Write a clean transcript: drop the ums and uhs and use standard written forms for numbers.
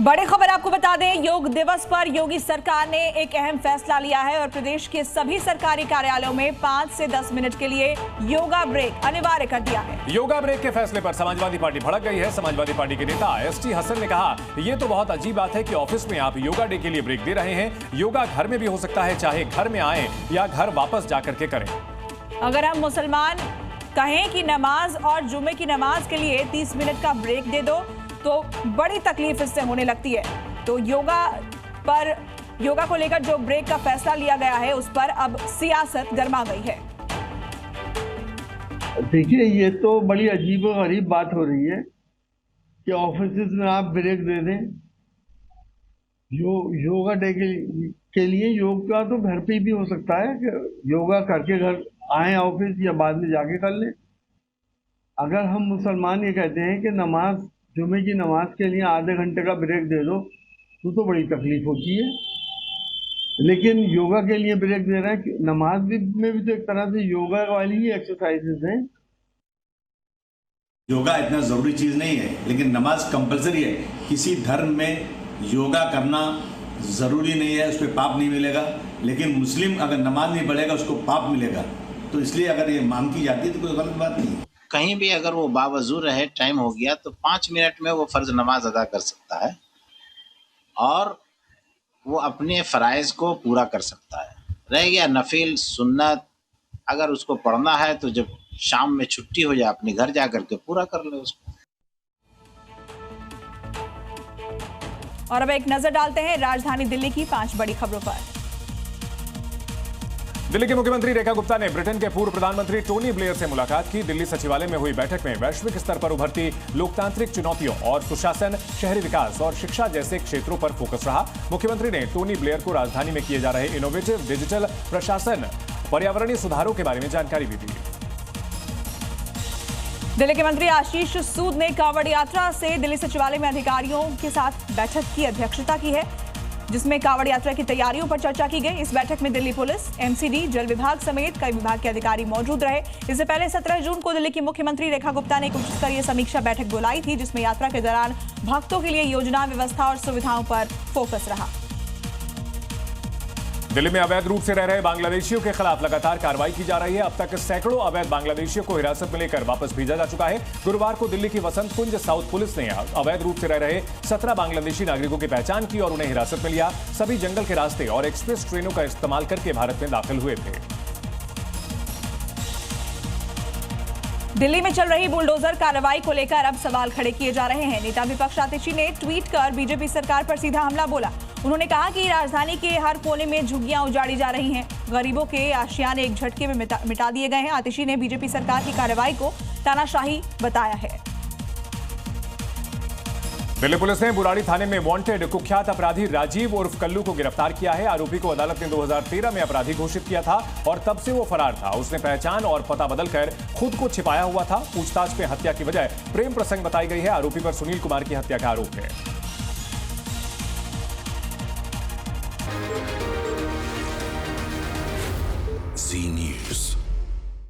बड़ी खबर आपको बता दें, योग दिवस पर योगी सरकार ने एक अहम फैसला लिया है और प्रदेश के सभी सरकारी कार्यालयों में 5 से 10 मिनट के लिए योगा ब्रेक अनिवार्य कर दिया है। योगा ब्रेक के फैसले पर समाजवादी पार्टी भड़क गई है। समाजवादी पार्टी के नेता एसटी हसन ने कहा, ये तो बहुत अजीब बात है कि ऑफिस में आप योगा डे के लिए ब्रेक दे रहे हैं। योगा घर में भी हो सकता है, चाहे घर में आए या घर वापस जाकर के करें। अगर हम मुसलमान कहें कि नमाज और जुमे की नमाज के लिए 30 मिनट का ब्रेक दे दो तो बड़ी तकलीफ इससे होने लगती है। तो योगा को लेकर जो ब्रेक का फैसला लिया गया है उस पर अब सियासत गर्मा गई है। देखिए, ये तो बड़ी अजीब और गरीब बात हो रही है कि ऑफिस में आप ब्रेक दे दें। योगा डे के लिए योगा तो घर पे भी हो सकता है कि योगा करके घर आए ऑफिस या बाद में जाके कर लें। अगर हम मुसलमान ये कहते हैं कि नमाज जुमे की नमाज के लिए आधे घंटे का ब्रेक दे दो तो बड़ी तकलीफ होती है, लेकिन योगा के लिए ब्रेक दे रहे हैं। नमाज में भी तो एक तरह से योगा वाली ही एक्सरसाइजेज हैं। योगा इतना जरूरी चीज नहीं है, लेकिन नमाज कंपलसरी है। किसी धर्म में योगा करना जरूरी नहीं है, उस पर पाप नहीं मिलेगा। लेकिन मुस्लिम अगर नमाज नहीं पढ़ेगा उसको पाप मिलेगा। तो इसलिए अगर ये मांग की जाती है तो कोई गलत बात नहीं है। कहीं भी अगर वो बावजूद रहे, टाइम हो गया तो 5 मिनट में वो फर्ज नमाज अदा कर सकता है और वो अपने फ़राइज़ को पूरा कर सकता है। रह गया नफिल सुन्नत, अगर उसको पढ़ना है तो जब शाम में छुट्टी हो जाए अपने घर जा करके पूरा कर ले उसको। और अब एक नजर डालते हैं राजधानी दिल्ली की 5 बड़ी खबरों पर। दिल्ली के मुख्यमंत्री रेखा गुप्ता ने ब्रिटेन के पूर्व प्रधानमंत्री टोनी ब्लेयर से मुलाकात की। दिल्ली सचिवालय में हुई बैठक में वैश्विक स्तर पर उभरती लोकतांत्रिक चुनौतियों और सुशासन, शहरी विकास और शिक्षा जैसे क्षेत्रों पर फोकस रहा। मुख्यमंत्री ने टोनी ब्लेयर को राजधानी में किए जा रहे इनोवेटिव डिजिटल प्रशासन, पर्यावरणीय सुधारों के बारे में जानकारी भी दी। दिल्ली के मंत्री आशीष सूद ने कांवड़ यात्रा से दिल्ली सचिवालय में अधिकारियों के साथ बैठक की अध्यक्षता की है, जिसमें कांवड़ यात्रा की तैयारियों पर चर्चा की गई। इस बैठक में दिल्ली पुलिस, एमसीडी, जल विभाग समेत कई विभाग के अधिकारी मौजूद रहे। इससे पहले 17 जून को दिल्ली की मुख्यमंत्री रेखा गुप्ता ने एक उच्च स्तरीय समीक्षा बैठक बुलाई थी, जिसमें यात्रा के दौरान भक्तों के लिए योजना, व्यवस्था और सुविधाओं पर फोकस रहा। दिल्ली में अवैध रूप से रह रहे बांग्लादेशियों के खिलाफ लगातार कार्रवाई की जा रही है। अब तक सैकड़ों अवैध बांग्लादेशियों को हिरासत में लेकर वापस भेजा जा चुका है। गुरुवार को दिल्ली की वसंत कुंज साउथ पुलिस ने अवैध रूप से रह रहे 17 बांग्लादेशी नागरिकों की पहचान की और उन्हें हिरासत में लिया। सभी जंगल के रास्ते और एक्सप्रेस ट्रेनों का इस्तेमाल करके भारत में दाखिल हुए थे। दिल्ली में चल रही बुलडोजर कार्रवाई को लेकर अब सवाल खड़े किए जा रहे हैं। नेता विपक्ष आतिशी ने ट्वीट कर बीजेपी सरकार पर सीधा हमला बोला। उन्होंने कहा कि राजधानी के हर कोने में झुग्गियां उजाड़ी जा रही हैं, गरीबों के आशियाने एक झटके में मिटा दिए गए हैं। आतिशी ने बीजेपी सरकार की कार्रवाई को तानाशाही बताया है। दिल्ली पुलिस ने बुराड़ी थाने में वांटेड कुख्यात अपराधी राजीव उर्फ कल्लू को गिरफ्तार किया है। आरोपी को अदालत ने 2013 में अपराधी घोषित किया था और तब से वो फरार था। उसने पहचान और पता बदलकर खुद को छिपाया हुआ था। पूछताछ में हत्या की वजह प्रेम प्रसंग बताई गई है। आरोपी पर सुनील कुमार की हत्या का आरोप है। Zee News.